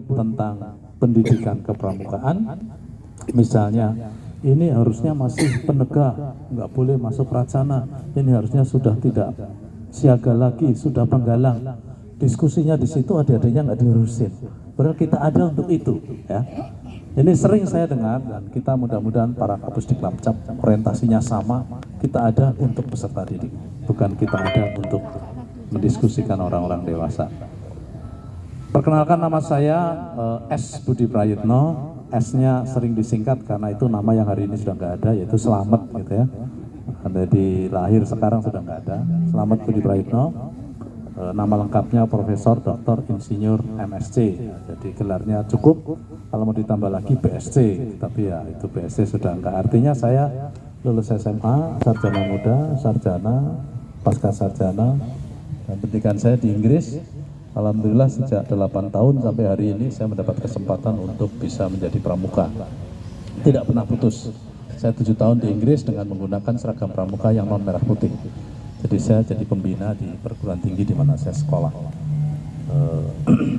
tentang pendidikan kepramukaan, misalnya ini harusnya masih penegak, nggak boleh masuk Racana, ini harusnya sudah tidak siaga lagi, sudah penggalang. Diskusinya di situ adik-adiknya nggak diurusin. Padahal kita ada untuk itu, ya. Ini sering saya dengar, dan kita mudah-mudahan para Kapusdik Lamcap orientasinya sama. Kita ada untuk peserta didik, bukan kita ada untuk mendiskusikan orang-orang dewasa. Perkenalkan, nama saya S. Budi Prayitno. S-nya sering disingkat karena itu nama yang hari ini sudah nggak ada, yaitu Slamet gitu ya. Dari lahir sekarang sudah nggak ada. Slamet Budi Prayitno. Nama lengkapnya Profesor Dr. Insinyur MSc. Jadi gelarnya cukup, kalau mau ditambah lagi BSc, tapi ya itu BSc sudah enggak. Artinya saya lulus SMA, sarjana muda, sarjana, pasca sarjana, dan pendidikan saya di Inggris. Alhamdulillah sejak 8 tahun sampai hari ini saya mendapat kesempatan untuk bisa menjadi pramuka. Tidak pernah putus. Saya 7 tahun di Inggris dengan menggunakan seragam pramuka yang non merah putih. Jadi saya jadi pembina di perguruan tinggi di mana saya sekolah.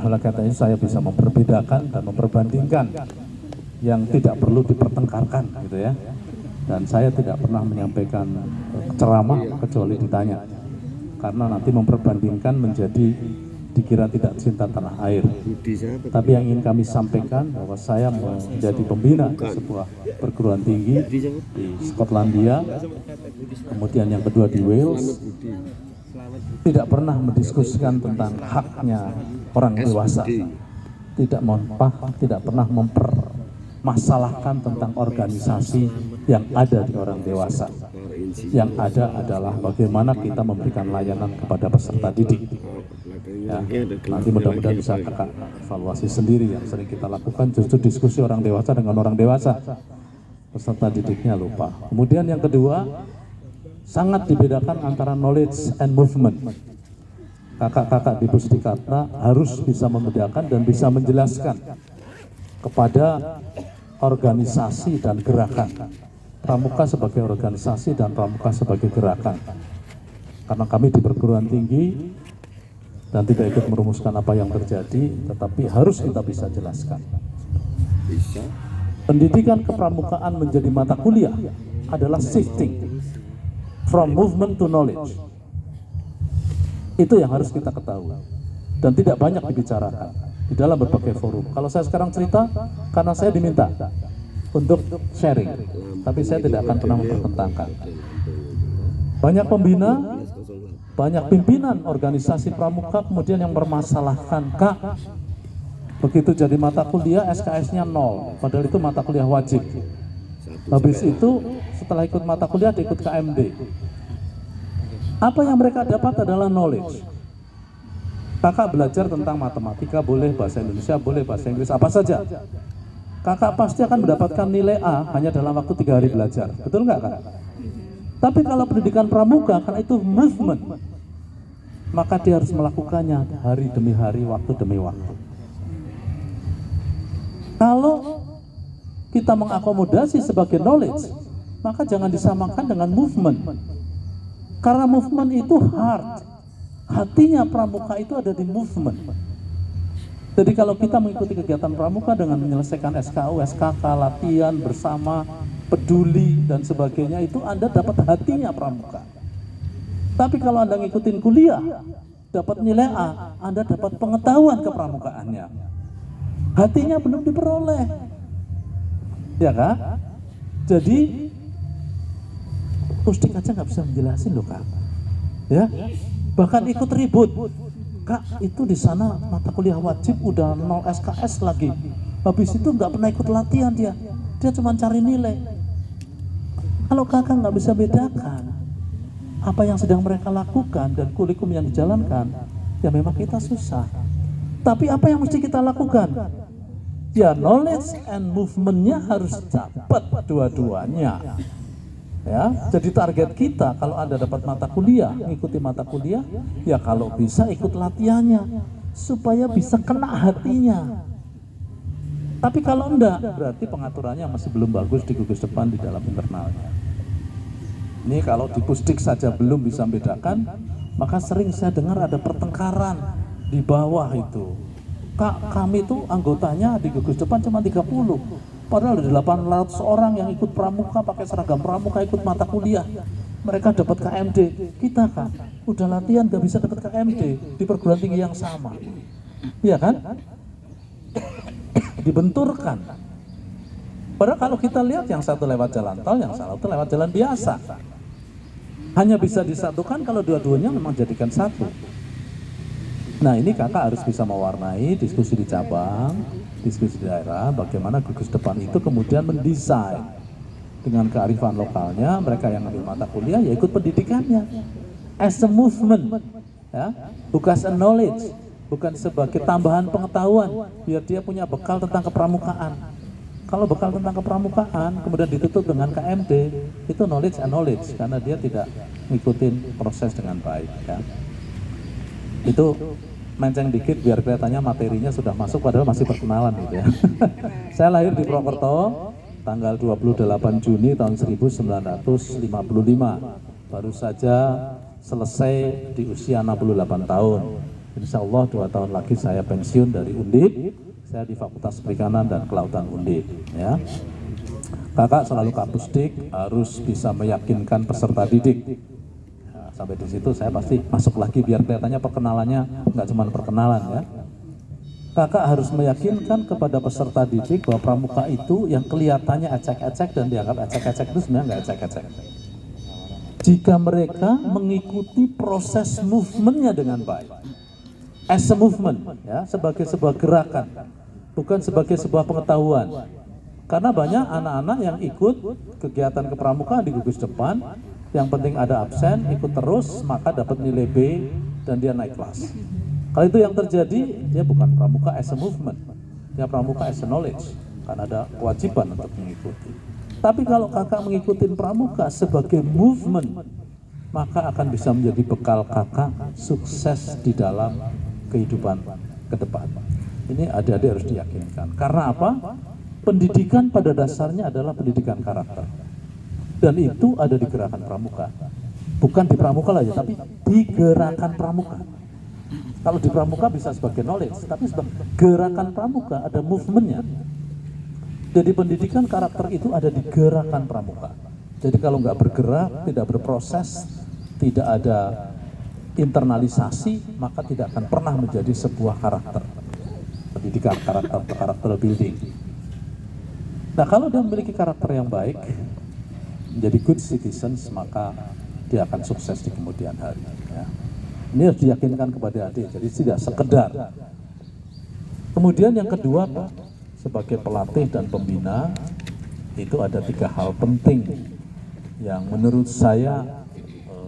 Oleh karena itu saya bisa memperbedakan dan memperbandingkan yang tidak perlu dipertengkarkan gitu ya. Dan saya tidak pernah menyampaikan ceramah kecuali ditanya. Karena nanti memperbandingkan menjadi dikira tidak cinta tanah air. Tapi yang ingin kami sampaikan bahwa saya menjadi pembina di sebuah perguruan tinggi di Skotlandia, kemudian yang kedua di Wales, tidak pernah mendiskusikan tentang haknya orang dewasa, tidak pernah mempermasalahkan tentang organisasi yang ada di orang dewasa. Yang ada adalah bagaimana kita memberikan layanan kepada peserta didik. Ya, nanti mudah-mudahan bisa kakak evaluasi sendiri yang sering kita lakukan justru diskusi orang dewasa dengan orang dewasa, peserta didiknya lupa. Kemudian yang kedua, sangat dibedakan antara knowledge and movement. Kakak-kakak di Pusdikatna harus bisa membedakan dan bisa menjelaskan kepada organisasi dan gerakan. Pramuka sebagai organisasi dan pramuka sebagai gerakan. Karena kami di perguruan tinggi dan tidak ikut merumuskan apa yang terjadi, tetapi harus kita bisa jelaskan. Pendidikan kepramukaan menjadi mata kuliah adalah shifting from movement to knowledge. Itu yang harus kita ketahui dan tidak banyak dibicarakan di dalam berbagai forum. Kalau saya sekarang cerita karena saya diminta untuk sharing, tapi saya tidak akan pernah mempertentangkan. Banyak pembina, banyak pimpinan organisasi pramuka kemudian yang bermasalahkan, Kak, begitu jadi mata kuliah SKS-nya 0, padahal itu mata kuliah wajib. Habis itu setelah ikut mata kuliah diikut KMD. Apa yang mereka dapat adalah knowledge. Kakak belajar tentang matematika boleh, bahasa Indonesia boleh, bahasa Inggris apa saja. Kakak pasti akan mendapatkan nilai A hanya dalam waktu 3 hari belajar. Betul nggak, Kak? Tapi kalau pendidikan pramuka, karena itu movement, maka dia harus melakukannya hari demi hari, waktu demi waktu. Kalau kita mengakomodasi sebagai knowledge, maka jangan disamakan dengan movement. Karena movement itu hard. Hatinya pramuka itu ada di movement. Jadi kalau kita mengikuti kegiatan pramuka dengan menyelesaikan SKU, SKK, latihan bersama, peduli dan sebagainya, itu Anda dapat hatinya pramuka. Tapi kalau Anda ngikutin kuliah, dapat nilai A, Anda dapat pengetahuan kepramukaannya. Hatinya belum diperoleh. Ya kan? Jadi Pusdik aja nggak bisa menjelasin loh, Kak. Ya, bahkan ikut ribut. Kak, itu di sana mata kuliah wajib udah 0 SKS lagi. Habis itu nggak pernah ikut latihan dia cuma cari nilai. Kalau kakak nggak bisa bedakan apa yang sedang mereka lakukan dan kurikulum yang dijalankan, ya memang kita susah. Tapi apa yang mesti kita lakukan? Ya knowledge and movement-nya harus dapat dua-duanya. Ya, jadi target kita kalau Anda dapat mata kuliah, mengikuti mata kuliah, ya kalau bisa ikut latihannya supaya bisa kena hatinya. Tapi kalau enggak, berarti pengaturannya masih belum bagus di gugus depan di dalam internalnya. Ini kalau di Pusdik saja belum bisa membedakan, maka sering saya dengar ada pertengkaran di bawah itu. Kak, kami tuh anggotanya di gugus depan cuma 30. Padahal ada 800 orang yang ikut pramuka, pakai seragam pramuka, ikut mata kuliah. Mereka dapat KMD. Kita Kak, udah latihan gak bisa dapat KMD di perguruan tinggi yang sama. Iya kan? Dibenturkan. Padahal kalau kita lihat yang satu lewat jalan tol, yang satu lewat jalan biasa. Hanya bisa disatukan kalau dua-duanya memang jadikan satu. Nah ini kakak harus bisa mewarnai diskusi di cabang, diskusi di daerah, bagaimana gugus depan itu kemudian mendesain dengan kearifan lokalnya, mereka yang ambil mata kuliah ya ikut pendidikannya as a movement, ya, bukan as a knowledge, bukan sebagai tambahan pengetahuan, biar dia punya bekal tentang kepramukaan. Kalau bekal tentang kepramukaan kemudian ditutup dengan KMD, itu knowledge and knowledge, karena dia tidak ngikutin proses dengan baik, ya. Itu menceng dikit biar kelihatannya materinya sudah masuk padahal masih perkenalan gitu ya. Saya lahir di Purwokerto tanggal 28 Juni tahun 1955. Baru saja selesai di usia 68 tahun. Insya Allah 2 tahun lagi saya pensiun dari Undip. Saya di Fakultas Perikanan dan Kelautan Undip, ya. Kakak selalu kapusdik harus bisa meyakinkan peserta didik. Sampai di situ saya pasti masuk lagi biar kelihatannya perkenalannya nggak cuma perkenalan, ya. Kakak harus meyakinkan kepada peserta didik bahwa pramuka itu yang kelihatannya ecek-ecek dan dianggap ecek-ecek itu sebenarnya nggak ecek-ecek. Jika mereka mengikuti proses movementnya dengan baik, as a movement, ya, sebagai sebuah gerakan, bukan sebagai sebuah pengetahuan. Karena banyak anak-anak yang ikut kegiatan kepramukaan di gugus depan, yang penting ada absen, ikut terus, maka dapat nilai B dan dia naik kelas. Kalau itu yang terjadi, dia bukan pramuka as a movement, dia pramuka as a knowledge, karena ada kewajiban untuk mengikuti. Tapi kalau kakak mengikuti pramuka sebagai movement, maka akan bisa menjadi bekal kakak sukses di dalam kehidupan ke depan. Ini adik-adik harus diyakinkan. Karena apa? Pendidikan pada dasarnya adalah pendidikan karakter. Dan itu ada di gerakan pramuka. Bukan di pramuka aja, tapi di gerakan pramuka. Kalau di pramuka bisa sebagai knowledge, tapi sebagai gerakan pramuka ada movementnya. Jadi pendidikan karakter itu ada di gerakan pramuka. Jadi kalau nggak bergerak, tidak berproses, tidak ada internalisasi, maka tidak akan pernah menjadi sebuah karakter. Pendidikan karakter building. Nah kalau dia memiliki karakter yang baik, menjadi good citizens, maka dia akan sukses di kemudian hari, ya. Ini harus diyakinkan kepada adik, jadi tidak sekedar. Kemudian yang kedua, Pak, sebagai pelatih dan pembina, itu ada 3 hal penting yang menurut saya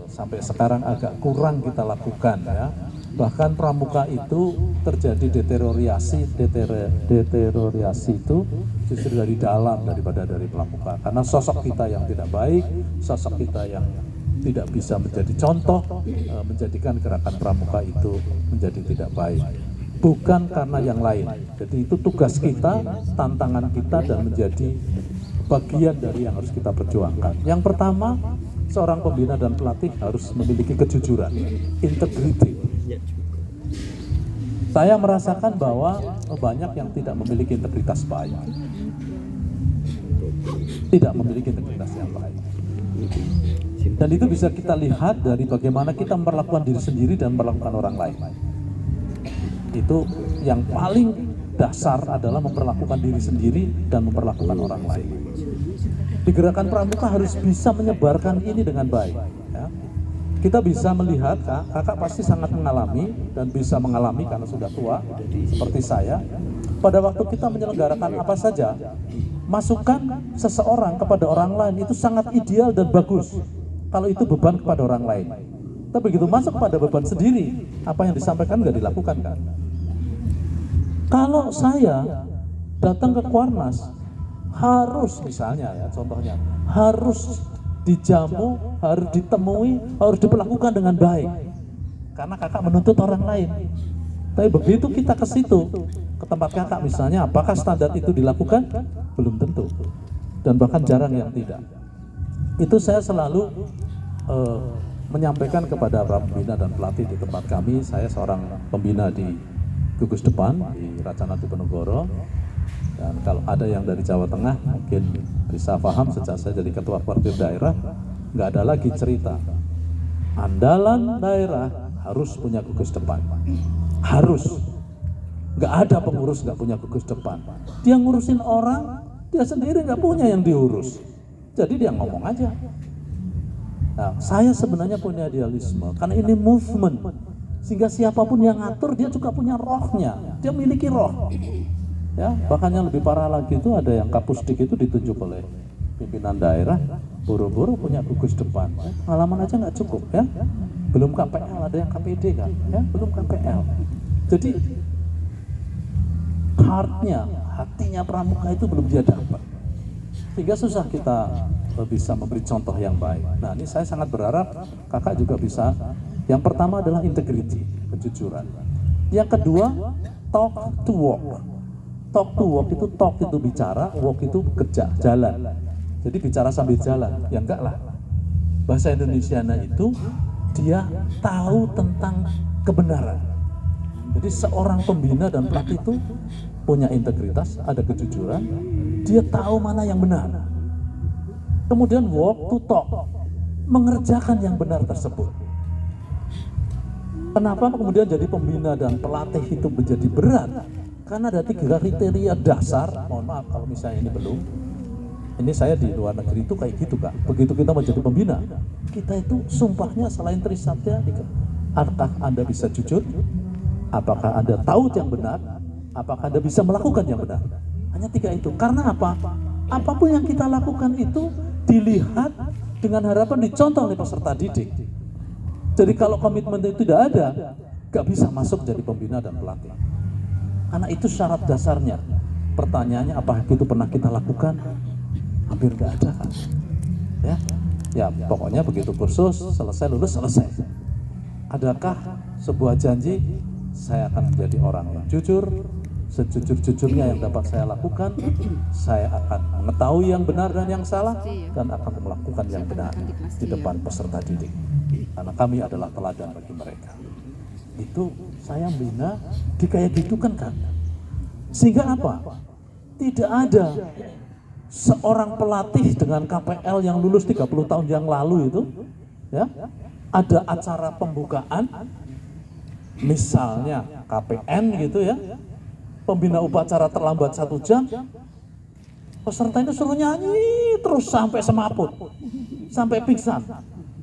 sampai sekarang agak kurang kita lakukan, ya. Bahkan pramuka itu terjadi deteriorasi itu justru dari dalam daripada dari pramuka. Karena sosok kita yang tidak baik, sosok kita yang tidak bisa menjadi contoh, menjadikan gerakan pramuka itu menjadi tidak baik. Bukan karena yang lain. Jadi itu tugas kita, tantangan kita, dan menjadi bagian dari yang harus kita perjuangkan. Yang pertama, seorang pembina dan pelatih harus memiliki kejujuran, integrity. Saya merasakan bahwa banyak yang tidak memiliki integritas baik. Tidak memiliki integritas yang baik. Dan itu bisa kita lihat dari bagaimana kita memperlakukan diri sendiri dan memperlakukan orang lain. Itu yang paling dasar adalah memperlakukan diri sendiri dan memperlakukan orang lain. Di gerakan pramuka harus bisa menyebarkan ini dengan baik, ya. Kita bisa melihat, kakak pasti sangat mengalami dan bisa mengalami karena sudah tua seperti saya. Pada waktu kita menyelenggarakan apa saja, masukan seseorang kepada orang lain itu sangat ideal dan bagus kalau itu beban kepada orang lain. Tapi begitu masuk pada beban sendiri, apa yang disampaikan nggak dilakukan, kan? Kalau saya datang ke Kuarnas, harus misalnya, ya, contohnya harus dijamu, harus ditemui, harus diperlakukan dengan baik, karena kakak menuntut orang lain. Tapi begitu kita ke situ, ke tempat kakak misalnya, apakah standar itu dilakukan? Belum tentu, dan bahkan jarang yang tidak. Itu saya selalu menyampaikan kepada para pembina dan pelatih di tempat kami. Saya seorang pembina di gugus depan di Racana Diponegoro. Dan kalau ada yang dari Jawa Tengah mungkin bisa paham, sejak saya jadi ketua Portir daerah, nggak ada lagi cerita andalan daerah harus punya gugus depan. Harus. Nggak ada pengurus nggak punya gugus depan. Dia ngurusin orang, dia sendiri nggak punya yang diurus. Jadi dia ngomong aja. Nah, saya sebenarnya punya idealisme karena ini movement, sehingga siapapun yang ngatur dia juga punya rohnya, dia miliki roh. Ya, bahkan yang lebih parah lagi itu ada yang Kapusdik itu ditunjuk oleh pimpinan daerah, buru-buru punya gugus depan. Pengalaman aja nggak cukup ya, belum KPL, ada yang KPD kan, ya belum KPL. Jadi hatinya pramuka itu belum dia dapat, sehingga susah kita bisa memberi contoh yang baik. Nah, ini saya sangat berharap kakak juga bisa. Yang pertama adalah integrity, kejujuran. Yang kedua, talk to walk. Talk to walk itu talk itu bicara, walk itu kerja, jalan. Jadi bicara sambil jalan, ya enggak lah. Bahasa Indonesianya itu dia tahu tentang kebenaran. Jadi seorang pembina dan pelatih itu punya integritas, ada kejujuran, dia tahu mana yang benar. Kemudian walk to talk, mengerjakan yang benar tersebut. Kenapa kemudian jadi pembina dan pelatih itu menjadi berat? Karena ada 3 kriteria dasar. Mohon maaf kalau misalnya ini belum. Ini saya di luar negeri itu kayak gitu Kak. Begitu kita menjadi pembina, kita itu sumpahnya selain Trisatya, apakah Anda bisa jujur? Apakah Anda tahu yang benar? Apakah Anda bisa melakukan yang benar? Hanya 3 itu. Karena apa? Apapun yang kita lakukan itu dilihat dengan harapan dicontoh oleh peserta didik. Jadi kalau komitmen itu tidak ada, gak bisa masuk jadi pembina dan pelatih. Karena itu syarat dasarnya. Pertanyaannya, apakah itu pernah kita lakukan? Hampir gak ada kan? Ya pokoknya begitu kursus selesai, lulus selesai. Adakah sebuah janji saya akan menjadi orang yang jujur, sejujur-jujurnya yang dapat saya lakukan, saya akan mengetahui yang benar dan yang salah, dan akan melakukan yang benar di depan peserta didik. Karena kami adalah teladan bagi mereka. Itu saya bina di kayak gitu kan. Sehingga apa? Tidak ada seorang pelatih dengan KPL yang lulus 30 tahun yang lalu itu, ya, ada acara pembukaan, misalnya KPN gitu ya, pembina upacara terlambat 1 jam, peserta itu suruh nyanyi terus sampai semaput, sampai pingsan.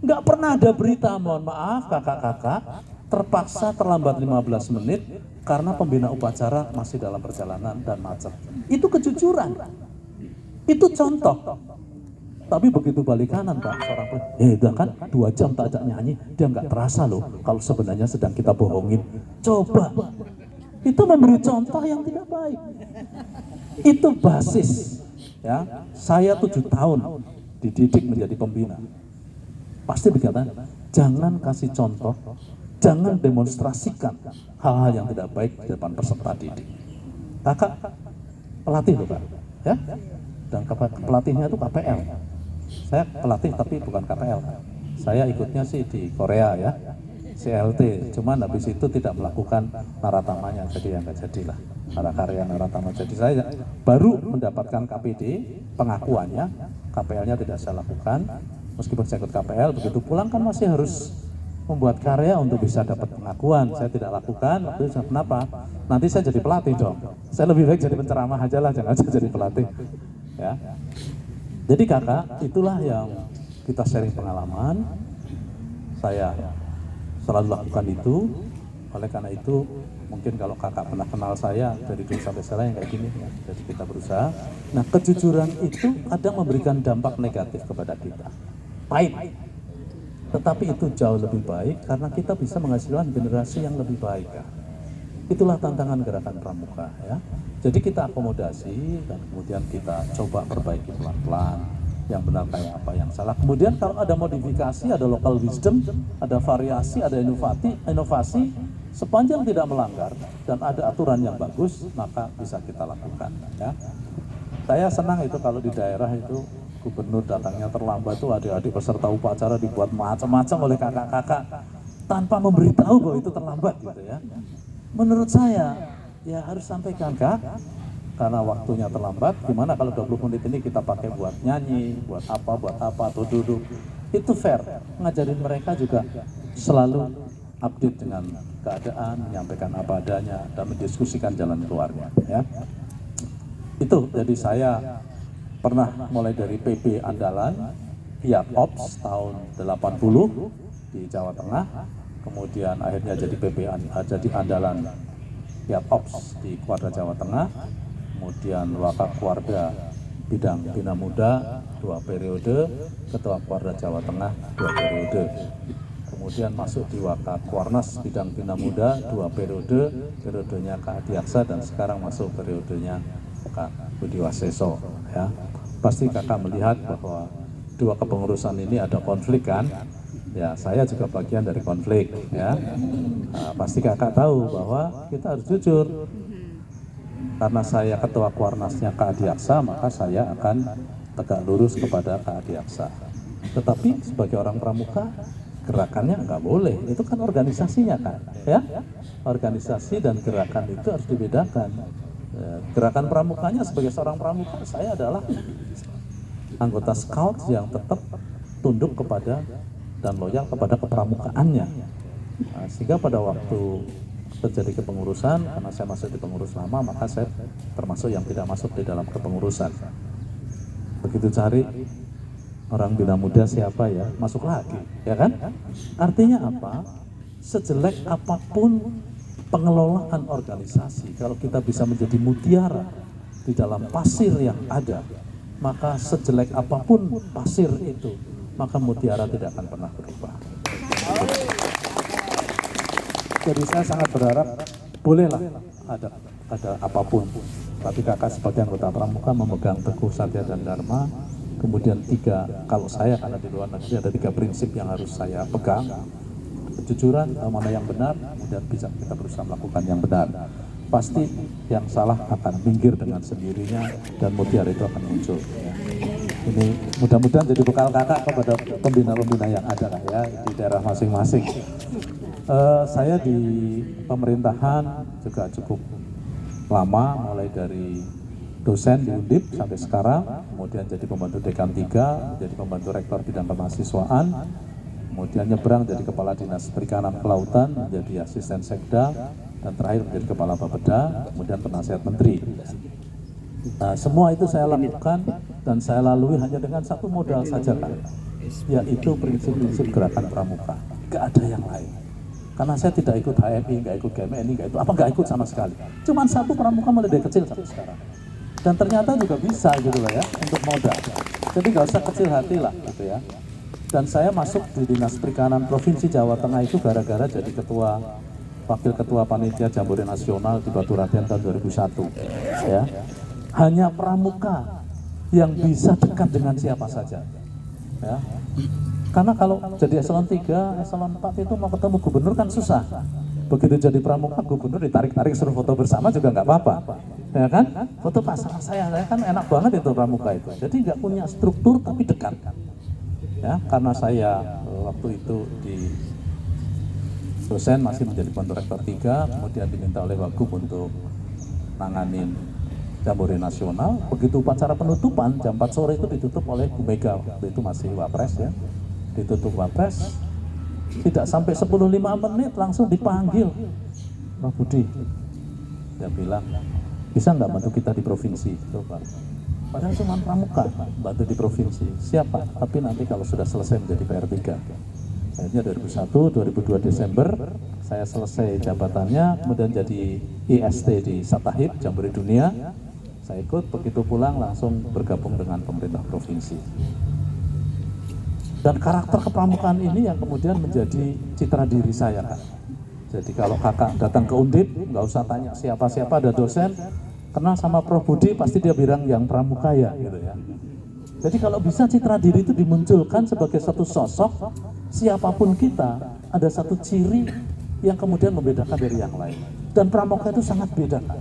Nggak pernah ada berita, mohon maaf kakak-kakak, terpaksa terlambat 15 menit karena pembina upacara masih dalam perjalanan dan macet. Itu kejujuran, itu contoh. Tapi begitu balik kanan Pak, seorang udah kan 2 jam tak ajak nyanyi, dia nggak terasa loh kalau sebenarnya sedang kita bohongin. Coba, itu memberi contoh yang tidak baik. Itu basis. Ya, saya 7 tahun dididik menjadi pembina. Pasti berkata, jangan kasih contoh, jangan demonstrasikan hal-hal yang tidak baik di depan peserta didik. Kakak pelatih loh Pak, ya, dan pelatihnya itu KPL. Saya pelatih tapi bukan KPL. Saya ikutnya sih di Korea ya, CLT. Cuman habis itu tidak melakukan naratamanya, jadi ya nggak jadilah karya naratama. Jadi saya baru mendapatkan KPD, pengakuannya, KPL-nya tidak saya lakukan. Meskipun saya ikut KPL, begitu pulang kan masih harus membuat karya untuk bisa dapat pengakuan. Saya tidak lakukan. Waktu itu kenapa? Nanti saya jadi pelatih dong. Saya lebih baik jadi penceramah aja lah, jangan jadi pelatih. Ya. Jadi kakak, itulah yang kita sharing pengalaman. Saya selalu lakukan itu. Oleh karena itu, mungkin kalau kakak pernah kenal saya dari dulu sampai sekarang yang kayak gini, ya. Jadi kita berusaha. Nah, kejujuran itu kadang memberikan dampak negatif kepada kita. Pahit. Tetapi itu jauh lebih baik karena kita bisa menghasilkan generasi yang lebih baik. Ya. Itulah tantangan gerakan pramuka ya. Jadi kita akomodasi dan kemudian kita coba perbaiki pelan-pelan yang benar kayak apa, yang salah. Kemudian kalau ada modifikasi, ada local wisdom, ada variasi, ada inovasi, sepanjang tidak melanggar dan ada aturan yang bagus, maka bisa kita lakukan ya. Saya senang itu kalau di daerah itu gubernur datangnya terlambat tuh, adik-adik peserta upacara dibuat macam-macam oleh kakak-kakak tanpa memberitahu bahwa itu terlambat gitu ya. Menurut saya ya harus sampaikan Kak, karena waktunya terlambat. Gimana kalau 20 menit ini kita pakai buat nyanyi, buat apa, atau duduk. Itu fair, ngajarin mereka juga selalu update dengan keadaan, menyampaikan apa adanya, dan mendiskusikan jalan keluarnya. Ya. Itu, jadi saya pernah mulai dari PP Andalan, Hiat Ops tahun 80 di Jawa Tengah, kemudian akhirnya jadi PP jadi Andalan Hiat Ops di Kuarda Jawa Tengah, kemudian Wakakwarda bidang Bina Muda 2 periode, Ketua Kuarda Jawa Tengah 2 periode, kemudian masuk di Wakakwarnas bidang Bina Muda 2 periode, periodenya Kak Adiaksa, dan sekarang masuk periodenya Kak Budi Waseso. Ya, pasti kakak melihat bahwa dua kepengurusan ini ada konflik kan? Ya, saya juga bagian dari konflik. Ya, nah, pasti kakak tahu bahwa kita harus jujur. Karena saya ketua Kuarnasnya Kak Adiaksa, maka saya akan tegak lurus kepada Kak Adiaksa. Tetapi sebagai orang pramuka, gerakannya nggak boleh. Itu kan organisasinya kan? Ya, organisasi dan gerakan itu harus dibedakan. Gerakan pramukanya sebagai seorang pramuka, saya adalah anggota scout yang tetap tunduk kepada dan loyal kepada kepramukaannya. Nah, sehingga pada waktu terjadi kepengurusan, karena saya masuk di pengurus lama, maka saya termasuk yang tidak masuk di dalam kepengurusan. Begitu cari orang Bina Muda siapa ya, masuk lagi, ya kan? Artinya apa? Sejelek apapun pengelolaan organisasi, kalau kita bisa menjadi mutiara di dalam pasir yang ada, maka sejelek apapun pasir itu, maka mutiara tidak akan pernah berubah. Jadi saya sangat berharap, bolehlah ada apapun, tapi kakak sebagai anggota pramuka memegang teguh satya dan dharma. Kemudian 3, kalau saya karena di luar negeri ada 3 prinsip yang harus saya pegang. Kejujuran, mana yang benar, kemudian bisa kita berusaha melakukan yang benar. Pasti yang salah akan minggir dengan sendirinya dan mutiara itu akan muncul. Ya. Ini mudah-mudahan jadi bekal kakak kepada pembina-pembina yang ada lah ya di daerah masing-masing. Saya di pemerintahan juga cukup lama, mulai dari dosen di Undip sampai sekarang, kemudian jadi pembantu dekan 3, jadi pembantu rektor bidang kemahasiswaan, kemudian nyebrang jadi kepala dinas perikanan kelautan, menjadi asisten sekda, dan terakhir menjadi kepala Bapeda, kemudian penasihat menteri. Nah, semua itu saya lakukan dan saya lalui hanya dengan satu modal saja kan, yaitu prinsip-prinsip gerakan pramuka. Gak ada yang lain. Karena saya tidak ikut HMI, gak ikut GMNI, gak ikut sama sekali. Cuman satu pramuka mulai dari kecil sampai sekarang. Dan ternyata juga bisa gitu loh ya, untuk modal. Jadi gak usah kecil hati lah gitu ya. Dan saya masuk di Dinas Perikanan Provinsi Jawa Tengah itu gara-gara jadi wakil ketua panitia Jambore Nasional di Batu Raden tahun 2001. Ya, hanya pramuka yang bisa dekat dengan siapa saja. Ya, karena kalau jadi eselon 3, eselon 4 itu mau ketemu gubernur kan susah. Begitu jadi pramuka, gubernur ditarik-tarik suruh foto bersama juga nggak apa-apa. Ya kan? Foto pasangan saya kan enak banget itu pramuka itu. Jadi nggak punya struktur tapi dekat. Ya, karena saya waktu itu di dosen masih menjadi pembantu rektor 3, kemudian diminta oleh Wagub untuk nanganin Jambore Nasional. Begitu upacara penutupan jam 4 sore itu ditutup oleh Bu Mega, waktu itu masih Wapres ya, ditutup Wapres, tidak sampai 10-5 menit langsung dipanggil, Pak Budi, dia bilang, bisa nggak bantu kita di provinsi? Coba. Padahal cuma pramuka, bantu di provinsi. Siapa? Tapi nanti kalau sudah selesai menjadi PR3. Akhirnya 2001, 2002 Desember, saya selesai jabatannya, kemudian jadi IST di Satahib, Jambore Dunia. Saya ikut, begitu pulang langsung bergabung dengan pemerintah provinsi. Dan karakter kepramukaan ini yang kemudian menjadi citra diri saya, Kak. Jadi kalau kakak datang ke Undip, nggak usah tanya siapa-siapa, ada dosen, kenal sama Prof Budi, pasti dia bilang yang pramuka ya, gitu ya. Jadi kalau bisa citra diri itu dimunculkan sebagai satu sosok, siapapun kita, ada satu ciri yang kemudian membedakan dari yang lain. Dan pramuka itu sangat beda, Kak.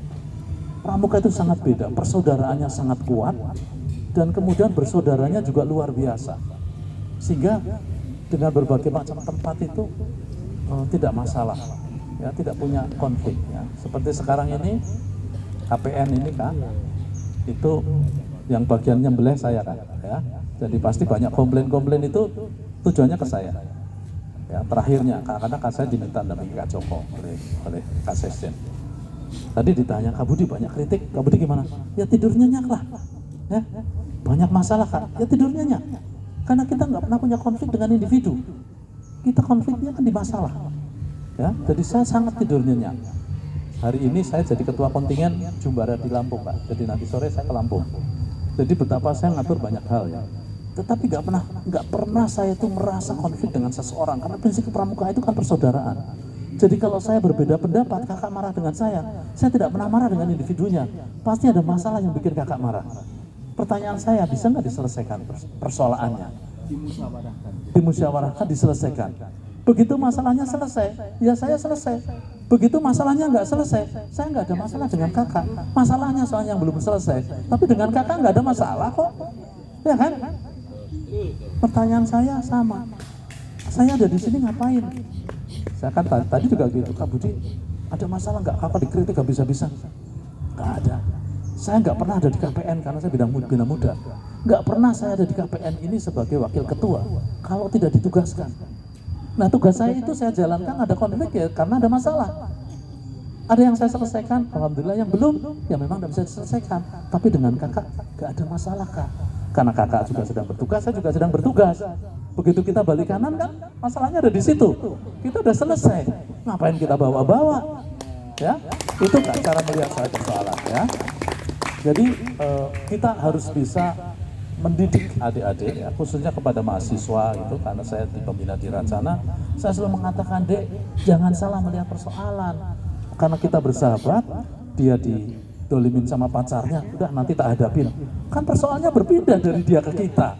Pramuka itu sangat beda, persaudaraannya sangat kuat, dan kemudian bersaudaranya juga luar biasa. Sehingga dengan berbagai macam tempat itu tidak masalah. ya, tidak punya konflik ya. Seperti sekarang ini KPN ini kan, itu yang bagian nyembelih saya kan, ya. Jadi pasti banyak komplain itu tujuannya ke saya. Ya, terakhirnya karena saya diminta dampingi Kak Joko oleh Kak Sesjen. Tadi ditanya, Kak Budi banyak kritik, Kak Budi gimana? Ya tidur nyenyak lah, ya. Banyak masalah Kak, ya tidur nyenyak. Karena kita nggak pernah punya konflik dengan individu, kita konfliknya kan di masalah. Ya, jadi saya sangat tidur nyenyak. Hari ini saya jadi ketua kontingen Jumbara di Lampung Pak, jadi nanti sore saya ke Lampung. Jadi betapa saya ngatur banyak hal ya. Tetapi nggak pernah saya itu merasa konflik dengan seseorang, karena prinsip pramuka itu kan persaudaraan. Jadi kalau saya berbeda pendapat, kakak marah dengan saya tidak pernah marah dengan individunya. Pasti ada masalah yang bikin kakak marah. Pertanyaan saya, bisa nggak diselesaikan persoalannya? Dimusyawarahkan, diselesaikan. Begitu masalahnya selesai, ya saya selesai. Begitu masalahnya nggak selesai, saya nggak ada masalah dengan kakak. Masalahnya soalnya yang belum selesai, tapi dengan kakak nggak ada masalah kok, ya kan? Pertanyaan saya sama, saya ada di sini ngapain? Saya kan tadi juga gitu, Kak Budi, ada masalah nggak? Kakak dikritik habis-habisan? Nggak ada. Saya nggak pernah ada di KPN karena saya bidang muda. Nggak pernah saya ada di KPN ini sebagai wakil ketua kalau tidak ditugaskan. Nah tugas saya itu saya jalankan, ada konflik ya karena ada masalah. Ada yang saya selesaikan, alhamdulillah, yang belum ya memang tidak bisa diselesaikan. Tapi dengan kakak nggak ada masalah Kak. Karena kakak juga sedang bertugas, saya juga sedang bertugas. Begitu kita balik kanan kan, masalahnya ada di situ. Kita udah selesai. Ngapain kita bawa-bawa? Ya, itu kan cara melihat saya persoalan ya. Jadi kita harus bisa mendidik adik-adik ya, khususnya kepada mahasiswa itu, karena saya di pembina di Rancana, saya selalu mengatakan, Dek, jangan salah melihat persoalan. Karena kita bersahabat, dia didolimin sama pacarnya, udah nanti tak hadapin. Kan persoalannya berpindah dari dia ke kita.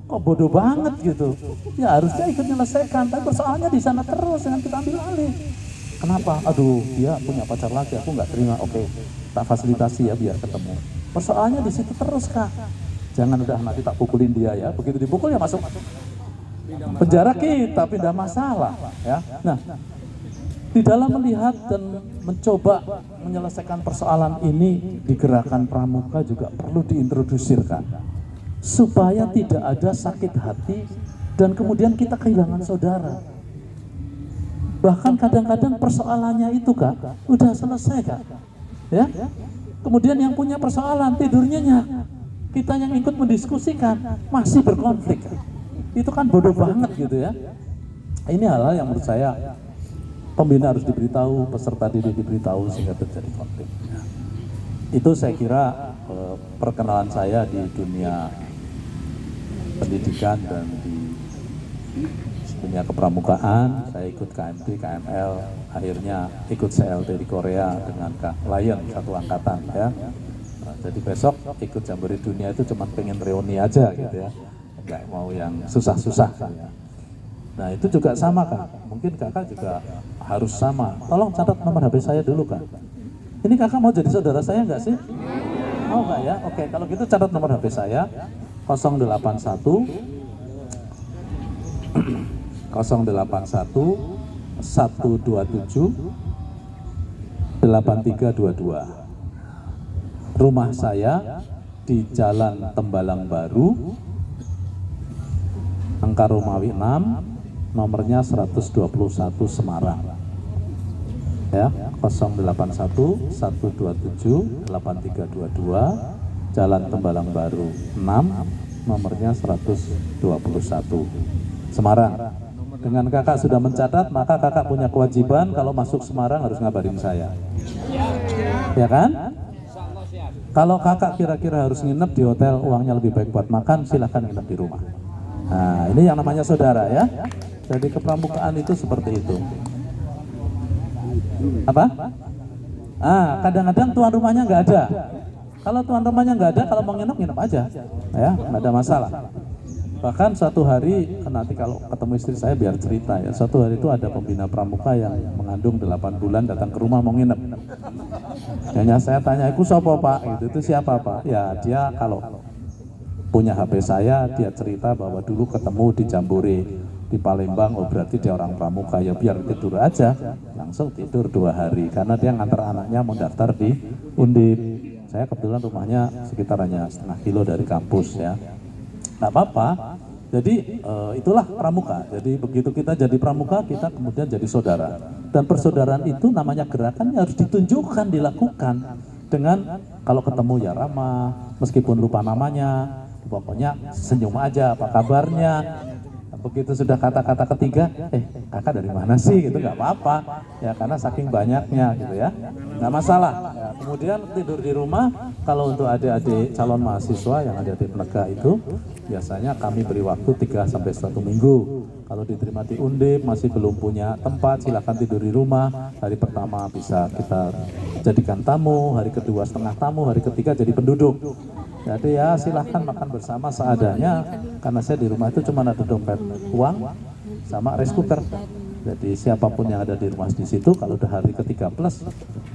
Kok bodoh banget gitu. Ya harusnya ikut menyelesaikan, tapi persoalannya di sana terus, dengan kita ambil alih. Kenapa? Aduh, dia punya pacar lagi, aku nggak terima. Oke, tak fasilitasi ya biar ketemu. Persoalannya di situ terus Kak. Jangan udah nanti tak pukulin dia ya. Begitu dipukul ya masuk penjara kita, pindah masalah ya. Nah, di dalam melihat dan mencoba menyelesaikan persoalan ini di gerakan pramuka juga perlu diintrodusirkan supaya tidak ada sakit hati dan kemudian kita kehilangan saudara. Bahkan kadang-kadang persoalannya itu Kak udah selesai Kak, ya. Kemudian yang punya persoalan tidurnya nyenyak, kita yang ikut mendiskusikan masih berkonflik. Itu kan bodoh banget gitu ya. Ini hal-hal yang menurut saya pembina harus diberitahu, peserta didik diberitahu sehingga terjadi konflik. Itu saya kira perkenalan saya di dunia pendidikan dan di dunia kepramukaan. Saya ikut KMP, KML, akhirnya ikut CLT di Korea dengan Kak Lion satu angkatan ya. Jadi besok ikut Jamboree Dunia itu cuma pengen reuni aja gitu ya, nggak mau yang susah-susah ya. Nah itu juga sama Kak, mungkin Kakak juga harus sama. Tolong catat nomor HP saya dulu Kak. Ini Kakak mau jadi saudara saya nggak sih? Mau nggak ya? Oke, kalau gitu catat nomor HP saya 081 127 8322. Rumah saya di Jalan Tembalang Baru, Angka Romawi 6, nomornya 121 Semarang. Ya, 081 127 8322, Jalan Tembalang Baru 6, nomornya 121 Semarang. Dengan Kakak sudah mencatat, maka Kakak punya kewajiban kalau masuk Semarang harus ngabarin saya. Ya kan? Kalau Kakak kira-kira harus nginep di hotel, uangnya lebih baik buat makan, silahkan nginep di rumah. Nah, ini yang namanya saudara ya. Jadi kepramukaan itu seperti itu. Apa? Kadang-kadang tuan rumahnya nggak ada. Kalau tuan rumahnya nggak ada, kalau mau nginep, nginep aja. Ya, nggak ada masalah. Bahkan suatu hari, nanti kalau ketemu istri saya biar cerita ya, suatu hari itu ada pembina pramuka yang mengandung 8 bulan datang ke rumah mau nginep. Hanya saya tanya, itu siapa Pak? Itu siapa Pak? Ya dia kalau punya HP saya, dia cerita bahwa dulu ketemu di Jamboree di Palembang, oh berarti dia orang pramuka, ya biar tidur aja, langsung tidur 2 hari, karena dia ngantar anaknya mau daftar di Undip. Saya kebetulan rumahnya sekitar hanya setengah kilo dari kampus ya, nggak apa-apa. Jadi itulah pramuka. Jadi begitu kita jadi pramuka, kita kemudian jadi saudara. Dan persaudaraan itu namanya gerakan yang harus ditunjukkan, dilakukan dengan kalau ketemu ya ramah, meskipun lupa namanya, pokoknya senyum aja, apa kabarnya. Begitu sudah kata-kata ketiga, kakak dari mana sih, gitu nggak apa-apa ya, karena saking banyaknya gitu ya, nggak masalah ya. Kemudian tidur di rumah. Kalau untuk adik-adik calon mahasiswa yang adik-adik penegak itu biasanya kami beri waktu 3-1 minggu. Kalau diterima di Undip masih belum punya tempat, silakan tidur di rumah. Hari pertama bisa kita jadikan tamu, hari kedua setengah tamu, hari ketiga jadi penduduk. Jadi ya silahkan makan bersama seadanya, karena saya di rumah itu cuma ada dompet uang sama rice cooker. Jadi siapapun yang ada di rumah di situ, kalau udah hari ketiga plus,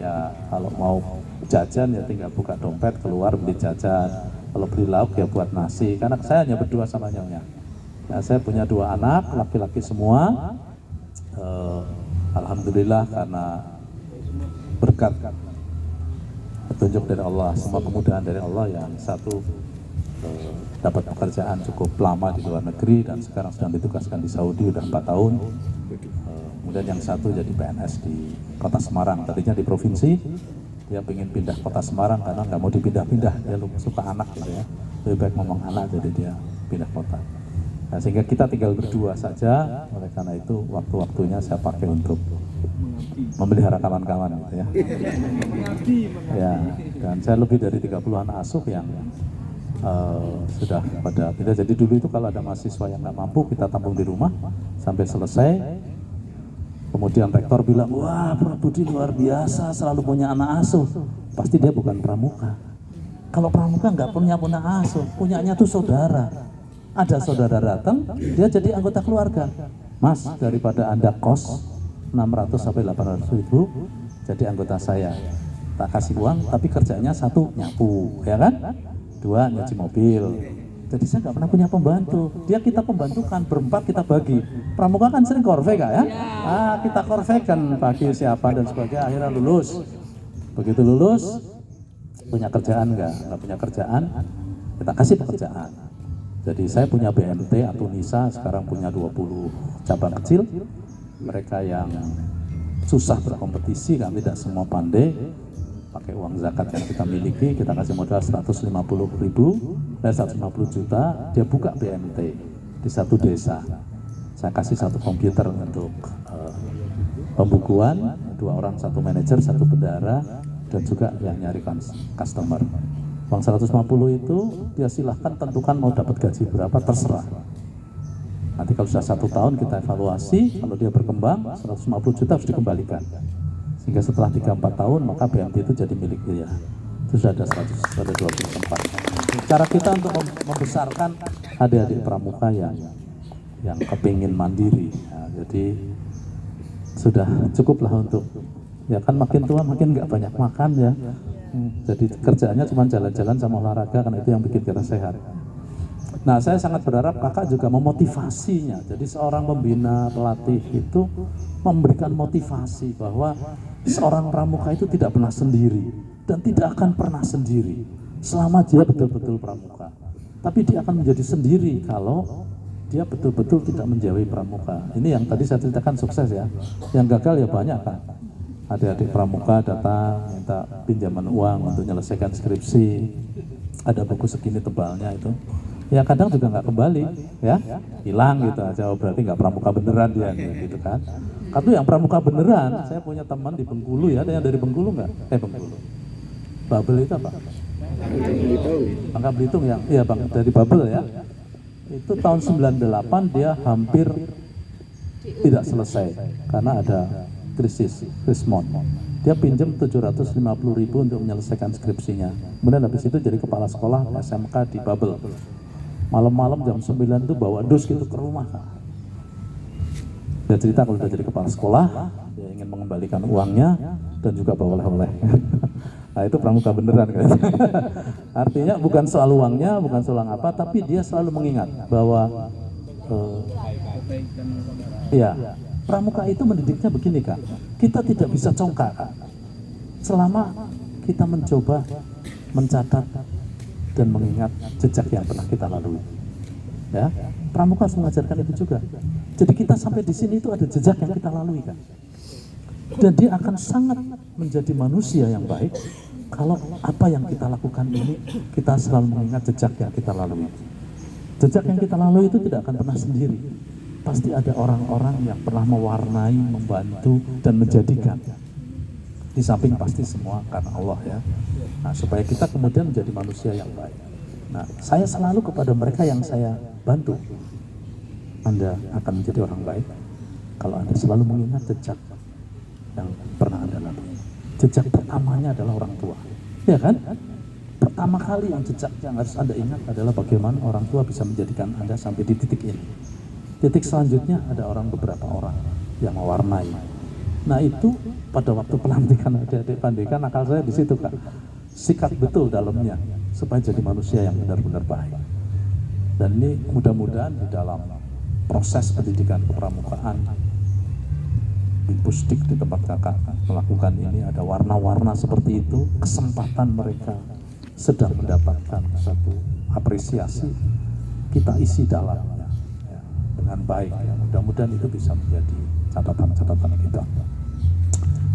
ya kalau mau jajan ya tinggal buka dompet, keluar beli jajan. Kalau beli lauk ya buat nasi, karena saya hanya berdua sama nyonya. Ya, saya punya 2 anak, laki-laki semua. Alhamdulillah karena berkat petunjuk dari Allah, semua kemudahan dari Allah, yang satu dapat pekerjaan cukup lama di luar negeri dan sekarang sedang ditugaskan di Saudi udah 4 tahun. Kemudian yang satu jadi PNS di Kota Semarang, tadinya di provinsi, dia ingin pindah Kota Semarang karena nggak mau dipindah-pindah, dia suka anak gitu ya, lebih baik ngomong anak, jadi dia pindah kota. Nah, sehingga kita tinggal berdua saja, oleh karena itu waktu-waktunya saya pakai untuk memelihara kawan-kawan gitu ya. Ya, dan saya lebih dari 30 anak asuh yang sudah pada kita. Jadi dulu itu kalau ada mahasiswa yang nggak mampu, kita tampung di rumah sampai selesai. Kemudian rektor bilang, wah Pak Budi luar biasa, selalu punya anak asuh. Pasti dia bukan pramuka. Kalau pramuka nggak punya asuh, punyanya tuh saudara. Ada saudara datang, dia jadi anggota keluarga. Mas, daripada Anda kos 600 sampai 800 ribu, jadi anggota saya. Tak kasih uang, tapi kerjanya 1 nyapu, ya kan? 2 nyuci mobil. Jadi saya nggak pernah punya pembantu. Dia kita pembantukan, berempat kita bagi. Pramuka kan sering korve kak ya? Kita korvekan bagi siapa dan sebagainya. Akhirnya lulus. Begitu lulus, punya kerjaan nggak punya kerjaan, kita kasih pekerjaan. Jadi saya punya BMT atau NISA, sekarang punya 20 cabang kecil. Mereka yang susah berkompetisi, kan tidak semua pandai, pakai uang zakat yang kita miliki, kita kasih modal 150 juta, dia buka BMT di satu desa. Saya kasih 1 komputer untuk pembukuan, 2 orang, 1 manajer, 1 bendahara, dan juga yang nyari customer. Uang 150 itu dia silahkan tentukan mau dapat gaji berapa, terserah. Nanti kalau sudah 1 tahun kita evaluasi, kalau dia berkembang 150 juta harus dikembalikan. Sehingga setelah 3-4 tahun maka BMT itu jadi milik dia. Itu sudah ada 20 tempat. Cara kita untuk membesarkan adik-adik pramuka yang kepingin mandiri. Nah, jadi sudah cukuplah untuk, ya kan makin tua makin nggak banyak makan ya. Jadi kerjaannya cuma jalan-jalan sama olahraga, karena itu yang bikin kita sehat. Nah, saya sangat berharap kakak juga memotivasinya. Jadi seorang pembina, pelatih itu memberikan motivasi bahwa seorang pramuka itu tidak pernah sendiri dan tidak akan pernah sendiri selama dia betul-betul pramuka. Tapi dia akan menjadi sendiri kalau dia betul-betul tidak menjauhi pramuka. Ini yang tadi saya ceritakan sukses ya. Yang gagal ya banyak kan. Adik-adik pramuka datang minta pinjaman uang untuk menyelesaikan skripsi. Ada buku segini tebalnya itu. Ya kadang juga nggak kembali, ya hilang gitu aja. Oh, berarti nggak pramuka beneran dia, gitu kan? Kalau yang pramuka beneran, saya punya teman di Bengkulu ya, ada yang dari Bengkulu nggak? Bengkulu. Babel itu apa? Bangka Belitung yang, iya bang, dari Babel ya. Itu tahun 98 dia hampir tidak selesai karena ada krismon. Dia pinjam 750.000 untuk menyelesaikan skripsinya. Kemudian habis itu jadi kepala sekolah SMK di Babel. Malam-malam jam 9 itu bawa dus gitu ke rumah. Dia cerita kalau udah jadi kepala sekolah, dia ingin mengembalikan uangnya dan juga bawa oleh-oleh. Nah itu pramuka beneran kan. Artinya bukan soal uangnya, bukan soal apa, tapi dia selalu mengingat bahwa Ya, pramuka itu mendidiknya begini Kak, kita tidak bisa congkak Kak, selama kita mencoba mencatat dan mengingat jejak yang pernah kita lalui. Ya, pramuka harus mengajarkan itu juga. Jadi kita sampai di sini itu ada jejak yang kita lalui Kak, dan dia akan sangat menjadi manusia yang baik kalau apa yang kita lakukan ini kita selalu mengingat jejak yang kita lalui. Jejak yang kita lalui itu tidak akan pernah sendiri. Pasti ada orang-orang yang pernah mewarnai, membantu, dan menjadikan. Di samping pasti semua karena Allah ya. Nah, supaya kita kemudian menjadi manusia yang baik. Nah, saya selalu kepada mereka yang saya bantu. Anda akan menjadi orang baik kalau Anda selalu mengingat jejak yang pernah Anda lalui. Jejak pertamanya adalah orang tua. Ya kan? Pertama kali yang jejak yang harus Anda ingat adalah bagaimana orang tua bisa menjadikan Anda sampai di titik ini. Titik selanjutnya ada beberapa orang yang mewarnai. Nah itu pada waktu pelantikan adik-adik Pandeka, nakal saya di situ Kak. Sikat betul dalamnya supaya jadi manusia yang benar-benar baik. Dan ini mudah-mudahan di dalam proses pendidikan kepramukaan di Pusdik di tempat Kakak melakukan ini ada warna-warna seperti itu, kesempatan mereka sedang mendapatkan satu apresiasi, kita isi dalamnya dengan baik ya. Mudah-mudahan itu bisa menjadi catatan-catatan kita.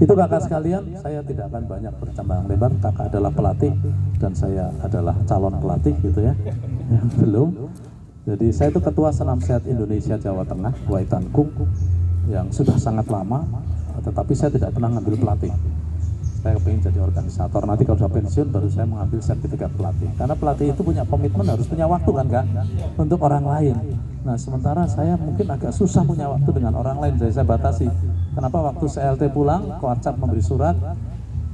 Itu Kakak sekalian, saya tidak akan banyak bercambang lebar. Kakak adalah pelatih dan saya adalah calon pelatih gitu ya. Yang belum. Jadi saya itu ketua Senam Sehat Indonesia Jawa Tengah, Waitan Kung, yang sudah sangat lama, tetapi saya tidak pernah ngambil pelatih. Saya pengen jadi organisator, nanti kalau sudah pensiun baru saya mengambil sertifikat pelatih. Karena pelatih itu punya komitmen, harus punya waktu kan Kak, untuk orang lain. Nah sementara saya mungkin agak susah punya waktu dengan orang lain, jadi saya batasi. Kenapa waktu CLT pulang, Koarcap memberi surat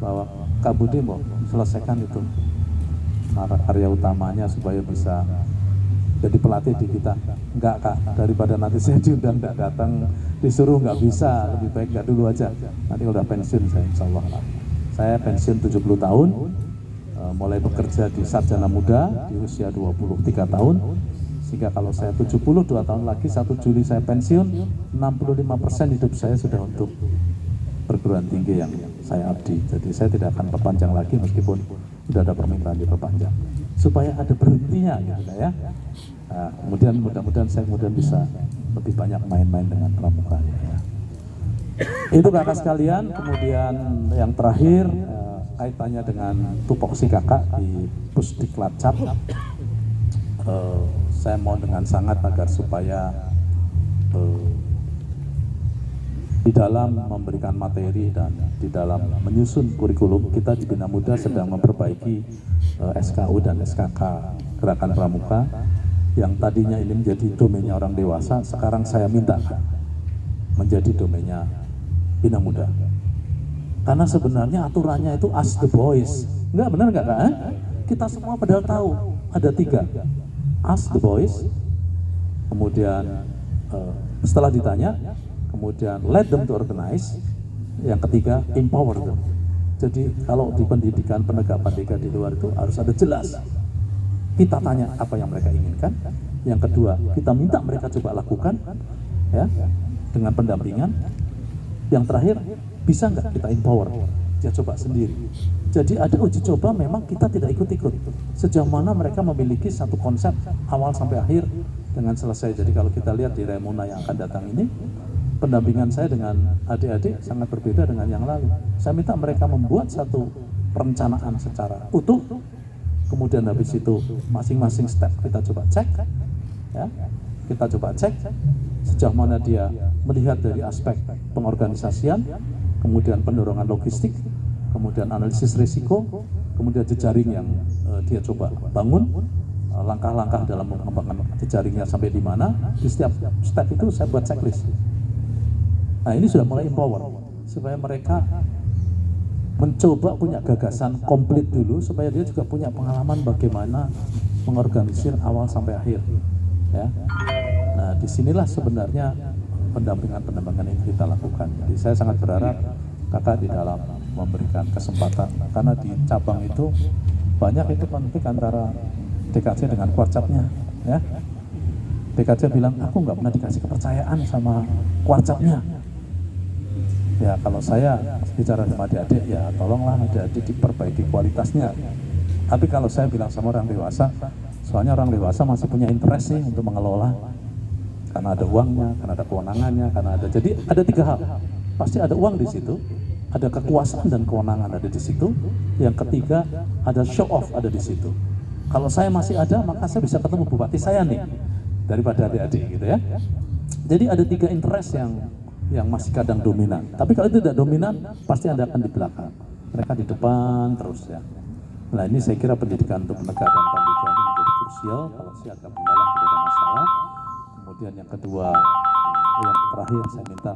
bahwa Kak Budi mau selesaikan itu karya utamanya supaya bisa jadi pelatih di kita. Enggak Kak, daripada nanti saya diundang enggak datang, disuruh nggak bisa, lebih baik nggak dulu aja. Nanti kalau udah pensiun saya insya Allah lah. Saya pensiun 70 tahun, mulai bekerja di Sarjana Muda di usia 23 tahun, sehingga kalau saya 72 tahun lagi, 1 Juli saya pensiun, 65% hidup saya sudah untuk perguruan tinggi yang saya abdi. Jadi saya tidak akan perpanjang lagi meskipun sudah ada permintaan diperpanjang. Supaya ada berhentinya gitu ya. Nah, kemudian mudah-mudahan saya bisa lebih banyak main-main dengan pramuka ya. Itu Kakak sekalian. Kemudian yang terakhir kaitannya dengan tupoksi Kakak di Pusdik Lacap, saya mau dengan sangat agar supaya di dalam memberikan materi dan di dalam menyusun kurikulum, kita di Bina Muda sedang memperbaiki SKU dan SKK Gerakan Pramuka yang tadinya ini menjadi domainnya orang dewasa, sekarang saya minta menjadi domainnya Bina Muda. Karena sebenarnya aturannya itu ask the boys. Enggak, benar enggak Kak? Kita semua padahal tahu ada 3. Ask the boys, kemudian setelah ditanya, kemudian let them to organize, yang ketiga empower them. Jadi kalau di pendidikan penegak pandeka di luar itu harus ada jelas. Kita tanya apa yang mereka inginkan. Yang kedua, kita minta mereka coba lakukan ya dengan pendampingan. Yang terakhir, bisa nggak kita empower? Dia coba sendiri. Jadi ada uji coba, memang kita tidak ikut-ikut. Sejauh mana mereka memiliki satu konsep awal sampai akhir dengan selesai. Jadi kalau kita lihat di Remuna yang akan datang ini, pendampingan saya dengan adik-adik sangat berbeda dengan yang lalu. Saya minta mereka membuat satu perencanaan secara utuh. Kemudian habis itu masing-masing step kita coba cek, ya, kita coba cek sejauh mana dia melihat dari aspek pengorganisasian, kemudian pendorongan logistik, kemudian analisis risiko, kemudian jejaring yang dia coba bangun, langkah-langkah dalam mengembangkan jejaringnya sampai di mana. Di setiap step itu saya buat checklist. Nah ini sudah mulai empower supaya mereka mencoba punya gagasan komplit dulu, supaya dia juga punya pengalaman bagaimana mengorganisir awal sampai akhir ya. Nah disinilah sebenarnya pendampingan ini kita lakukan. Jadi saya sangat berharap Kakak di dalam memberikan kesempatan, karena di cabang itu banyak itu konflik antara DKC dengan Koarcapnya ya. PKJ bilang, aku nggak pernah dikasih kepercayaan sama kuarcapnya. Ya kalau saya bicara sama adik-adik, ya tolonglah adik-adik diperbaiki kualitasnya. Tapi kalau saya bilang sama orang dewasa, soalnya orang dewasa masih punya interest sih untuk mengelola. Karena ada uangnya, karena ada kewenangannya, jadi ada 3 hal. Pasti ada uang di situ, ada kekuasaan dan kewenangan ada di situ. Yang ketiga, ada show off ada di situ. Kalau saya masih ada, maka saya bisa ketemu bupati saya nih, daripada adik-adik gitu ya. Jadi ada 3 interest yang masih kadang dominan. Tapi kalau itu tidak dominan, pasti Anda akan di belakang. Mereka di depan terus ya. Nah ini saya kira pendidikan untuk penegakan pendidikan ini menjadi krusial. Kalau siaga mendalam tidak ada masalah. Kemudian yang kedua, yang terakhir saya minta